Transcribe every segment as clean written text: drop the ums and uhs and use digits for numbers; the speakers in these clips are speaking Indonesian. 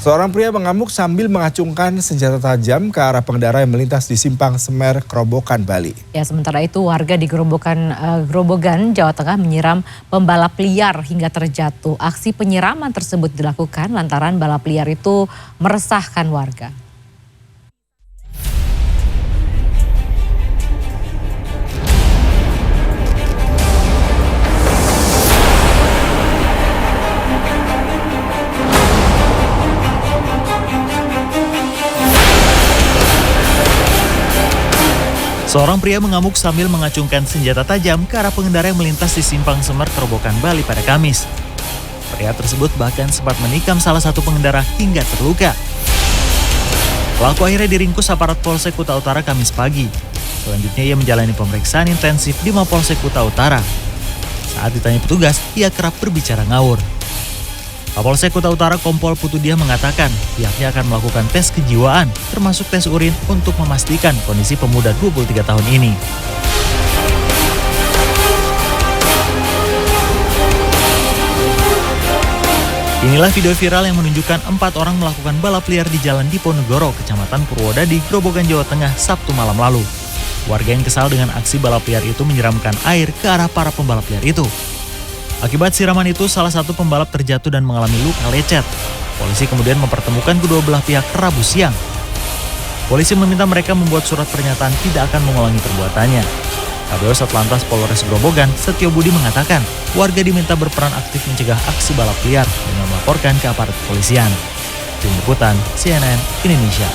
Seorang pria mengamuk sambil mengacungkan senjata tajam ke arah pengendara yang melintas di Simpang Semer, Grobogan, Bali. Ya, sementara itu warga di Grobogan, Jawa Tengah menyiram pembalap liar hingga terjatuh. Aksi penyiraman tersebut dilakukan lantaran balap liar itu meresahkan warga. Seorang pria mengamuk sambil mengacungkan senjata tajam ke arah pengendara yang melintas di Simpang Semer, Grobogan, Bali pada Kamis. Pria tersebut bahkan sempat menikam salah satu pengendara hingga terluka. Pelaku akhirnya diringkus aparat Polsek Kuta Utara Kamis pagi. Selanjutnya ia menjalani pemeriksaan intensif di Mapolsek Kuta Utara. Saat ditanya petugas, ia kerap berbicara ngawur. Kapolsek Kuta Utara Kompol Putudiah mengatakan pihaknya akan melakukan tes kejiwaan termasuk tes urin untuk memastikan kondisi pemuda 23 tahun ini. Inilah video viral yang menunjukkan 4 orang melakukan balap liar di Jalan Diponegoro, Kecamatan Purwodadi, Grobogan, Jawa Tengah, Sabtu malam lalu. Warga yang kesal dengan aksi balap liar itu menyiramkan air ke arah para pembalap liar itu. Akibat siraman itu, salah satu pembalap terjatuh dan mengalami luka lecet. Polisi kemudian mempertemukan kedua belah pihak Rabu siang. Polisi meminta mereka membuat surat pernyataan tidak akan mengulangi perbuatannya. Kabiro Satlantas Polres Grobogan, Setio Budi mengatakan, warga diminta berperan aktif mencegah aksi balap liar dengan melaporkan ke aparat kepolisian. Tim Liputan, CNN Indonesia.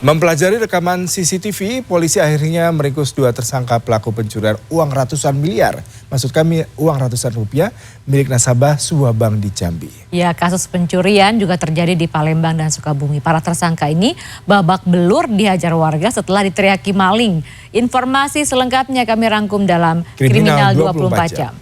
Mempelajari rekaman CCTV, polisi akhirnya meringkus 2 tersangka pelaku pencurian uang ratusan miliar. Maksud kami uang ratusan rupiah milik nasabah sebuah bank di Jambi. Ya, kasus pencurian juga terjadi di Palembang dan Sukabumi. Para tersangka ini babak belur dihajar warga setelah diteriaki maling. Informasi selengkapnya kami rangkum dalam Kriminal 24 Jam.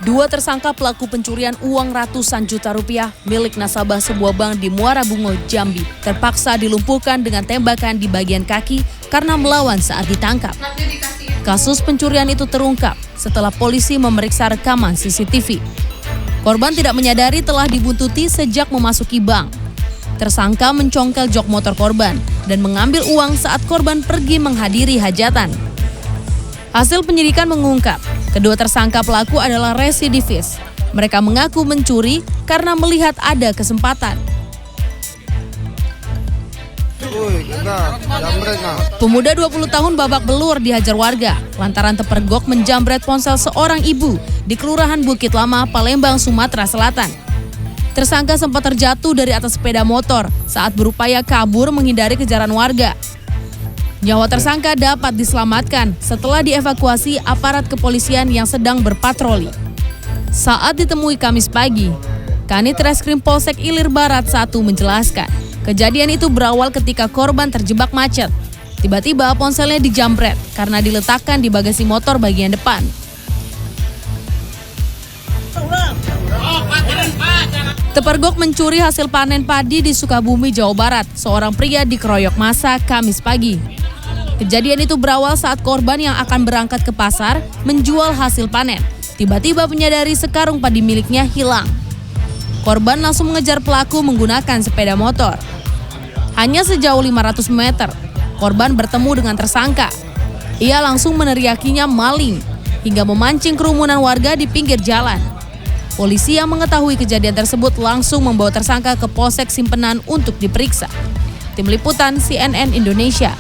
Dua tersangka pelaku pencurian uang ratusan juta rupiah milik nasabah sebuah bank di Muara Bungo, Jambi terpaksa dilumpuhkan dengan tembakan di bagian kaki karena melawan saat ditangkap. Kasus pencurian itu terungkap setelah polisi memeriksa rekaman CCTV. Korban tidak menyadari telah dibuntuti sejak memasuki bank. Tersangka mencongkel jok motor korban dan mengambil uang saat korban pergi menghadiri hajatan. Hasil penyidikan mengungkap, kedua tersangka pelaku adalah residivis. Mereka mengaku mencuri karena melihat ada kesempatan. Pemuda 20 tahun babak belur dihajar warga lantaran terpergok menjamret ponsel seorang ibu di Kelurahan Bukit Lama, Palembang, Sumatera Selatan. Tersangka sempat terjatuh dari atas sepeda motor saat berupaya kabur menghindari kejaran warga. Nyawa tersangka dapat diselamatkan setelah dievakuasi aparat kepolisian yang sedang berpatroli. Saat ditemui Kamis pagi, Kanit Reskrim Polsek Ilir Barat 1 menjelaskan, kejadian itu berawal ketika korban terjebak macet. Tiba-tiba ponselnya dijamret karena diletakkan di bagasi motor bagian depan. Terpergok mencuri hasil panen padi di Sukabumi, Jawa Barat. Seorang pria dikeroyok massa Kamis pagi. Kejadian itu berawal saat korban yang akan berangkat ke pasar menjual hasil panen. Tiba-tiba menyadari sekarung padi miliknya hilang. Korban langsung mengejar pelaku menggunakan sepeda motor. Hanya sejauh 500 meter, korban bertemu dengan tersangka. Ia langsung meneriakinya maling hingga memancing kerumunan warga di pinggir jalan. Polisi yang mengetahui kejadian tersebut langsung membawa tersangka ke Polsek Simpenan untuk diperiksa. Tim Liputan CNN Indonesia.